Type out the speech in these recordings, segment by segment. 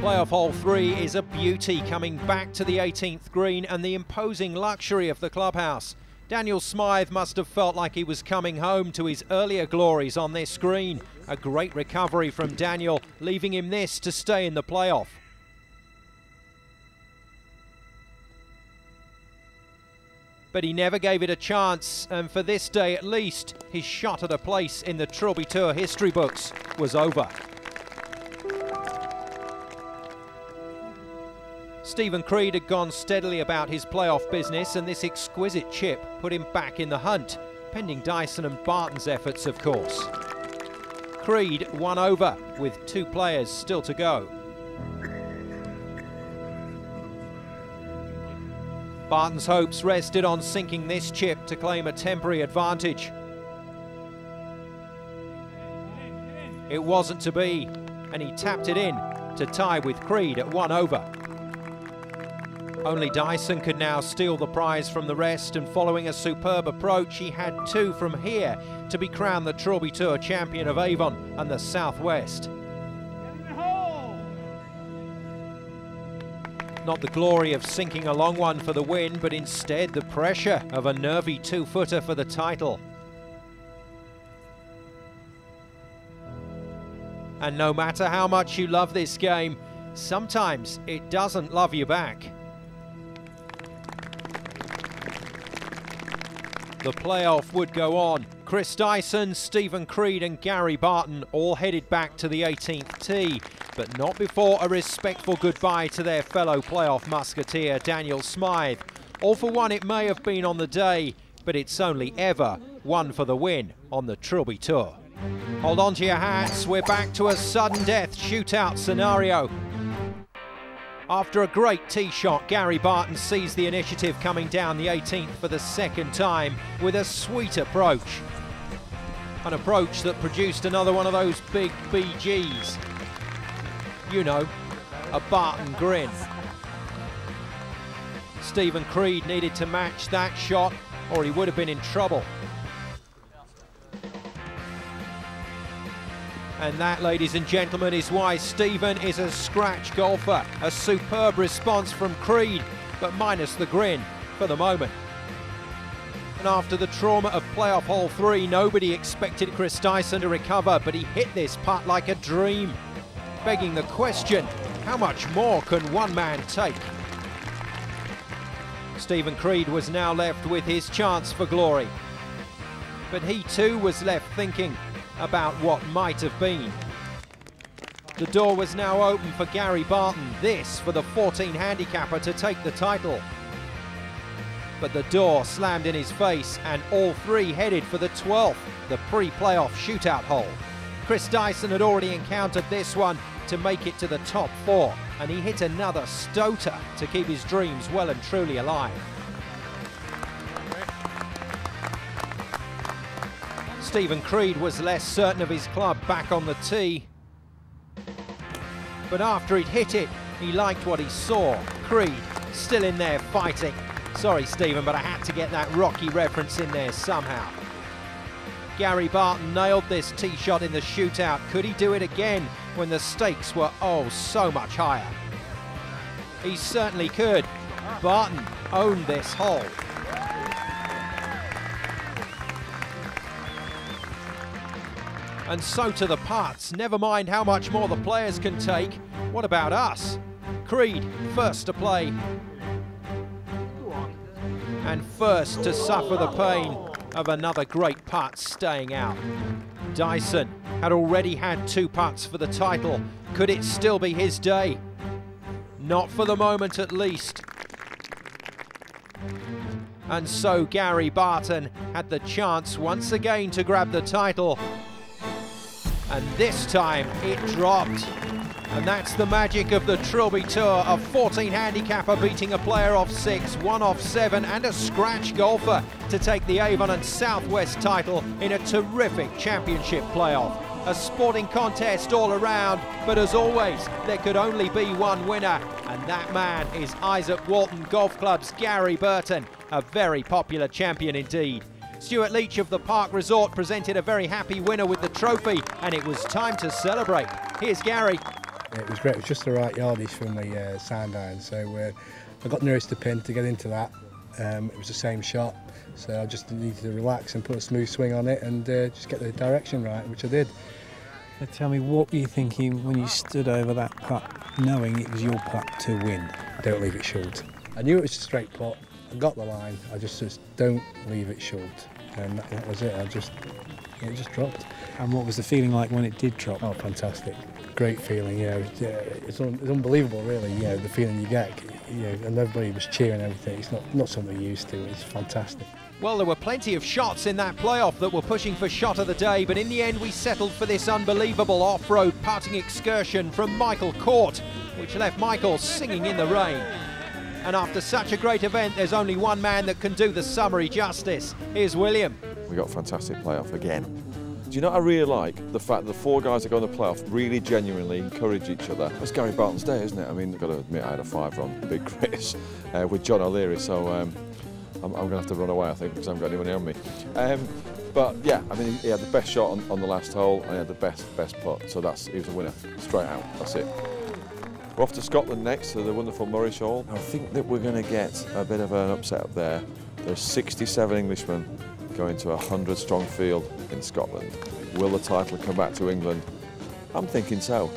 Playoff hole 3 is a beauty, coming back to the 18th green and the imposing luxury of the clubhouse. Daniel Smythe must have felt like he was coming home to his earlier glories on this green. A great recovery from Daniel, leaving him this to stay in the playoff. But he never gave it a chance, and for this day at least, his shot at a place in the Trilby Tour history books was over. Stephen Creed had gone steadily about his playoff business, and this exquisite chip put him back in the hunt, pending Dyson and Barton's efforts, of course. Creed won over, with 2 players still to go. Barton's hopes rested on sinking this chip to claim a temporary advantage. It wasn't to be, and he tapped it in to tie with Creed at 1 over. Only Dyson could now steal the prize from the rest, and following a superb approach, he had 2 from here to be crowned the Trilby Tour champion of Avon and the Southwest. Not the glory of sinking a long one for the win, but instead the pressure of a nervy 2-footer for the title. And no matter how much you love this game, sometimes it doesn't love you back. The playoff would go on. Chris Dyson, Stephen Creed and Gary Barton all headed back to the 18th tee, but not before a respectful goodbye to their fellow playoff musketeer, Daniel Smythe. All for one it may have been on the day, but it's only ever one for the win on the Trilby Tour. Hold on to your hats, we're back to a sudden death shootout scenario. After a great tee shot, Gary Barton seized the initiative coming down the 18th for the second time with a sweet approach. An approach that produced another one of those big BGs. You know, a Barton grin. Stephen Creed needed to match that shot or he would have been in trouble. And that, ladies and gentlemen, is why Stephen is a scratch golfer. A superb response from Creed, but minus the grin for the moment. And after the trauma of playoff hole 3, nobody expected Chris Dyson to recover, but he hit this putt like a dream. Begging the question, how much more can one man take? Stephen Creed was now left with his chance for glory. But he too was left thinking about what might have been. The door was now open for Gary Barton, this for the 14 handicapper to take the title. But the door slammed in his face and all 3 headed for the 12th, the pre-playoff shootout hole. Chris Dyson had already encountered this one to make it to the top 4, and he hit another stoater to keep his dreams well and truly alive. Stephen Creed was less certain of his club back on the tee. But after he'd hit it, he liked what he saw. Creed still in there fighting. Sorry, Stephen, but I had to get that Rocky reference in there somehow. Gary Barton nailed this tee shot in the shootout. Could he do it again when the stakes were oh so much higher? He certainly could. Barton owned this hole. And so to the putts. Never mind how much more the players can take. What about us? Creed first to play. And first to suffer the pain of another great putt staying out. Dyson had already had 2 putts for the title. Could it still be his day? Not for the moment at least. And so Gary Barton had the chance once again to grab the title. And this time it dropped. And that's the magic of the Trilby Tour. A 14 handicapper beating a player off 6, 1 off 7 and a scratch golfer to take the Avon and Southwest title in a terrific championship playoff. A sporting contest all around, but as always, there could only be one winner, and that man is Isaac Walton Golf Club's Gary Barton, a very popular champion indeed. Stuart Leach of the Park Resort presented a very happy winner with the trophy, and it was time to celebrate. Here's Gary. It was great. It was just the right yardage from the sand iron, so I got nearest the pin to get into that. It was the same shot, so I just needed to relax and put a smooth swing on it and just get the direction right, which I did. So tell me, what were you thinking when you stood over that putt, knowing it was your putt to win? Don't leave it short. I knew it was a straight putt. I got the line. I just don't leave it short, and that was it. It just dropped. And what was the feeling like when it did drop? Oh, fantastic. Great feeling, it's unbelievable really, the feeling you get, and everybody was cheering and everything. It's not something you're used to. It's fantastic. Well, there were plenty of shots in that playoff that were pushing for shot of the day, but in the end we settled for this unbelievable off-road putting excursion from Michael Court, which left Michael singing in the rain. And after such a great event, there's only one man that can do the summary justice. Here's William. We got a fantastic playoff again. Do you know what I really like? The fact that the four guys that go in the playoff really genuinely encourage each other. It's Gary Barton's day, isn't it? I mean, I've got to admit I had a fiver on Big Chris with John O'Leary, so I'm going to have to run away, I think, because I haven't got anybody on me. But yeah, I mean, he had the best shot on the last hole and he had the best putt, so he was a winner, straight out, that's it. We're off to Scotland next to the wonderful Murray Shoal. I think that we're going to get a bit of an upset up there. There's 67 Englishmen going to a 100-strong field in Scotland. Will the title come back to England? I'm thinking so.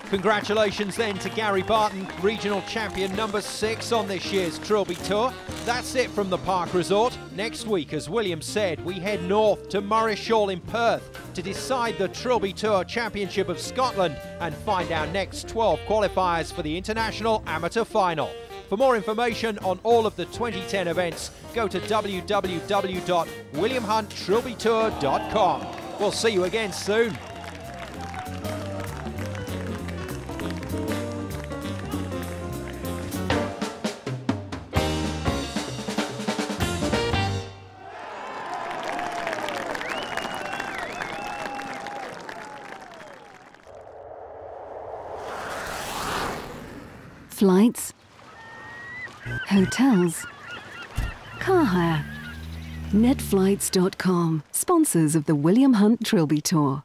Congratulations then to Gary Barton, regional champion number 6 on this year's Trilby Tour. That's it from the Park Resort. Next week, as William said, we head north to Murray Shoal in Perth to decide the Trilby Tour Championship of Scotland and find our next 12 qualifiers for the International Amateur Final. For more information on all of the 2010 events, go to www.williamhunttrilbytour.com. We'll see you again soon. Flights, hotels, car hire. Netflights.com, sponsors of the William Hunt Trilby Tour.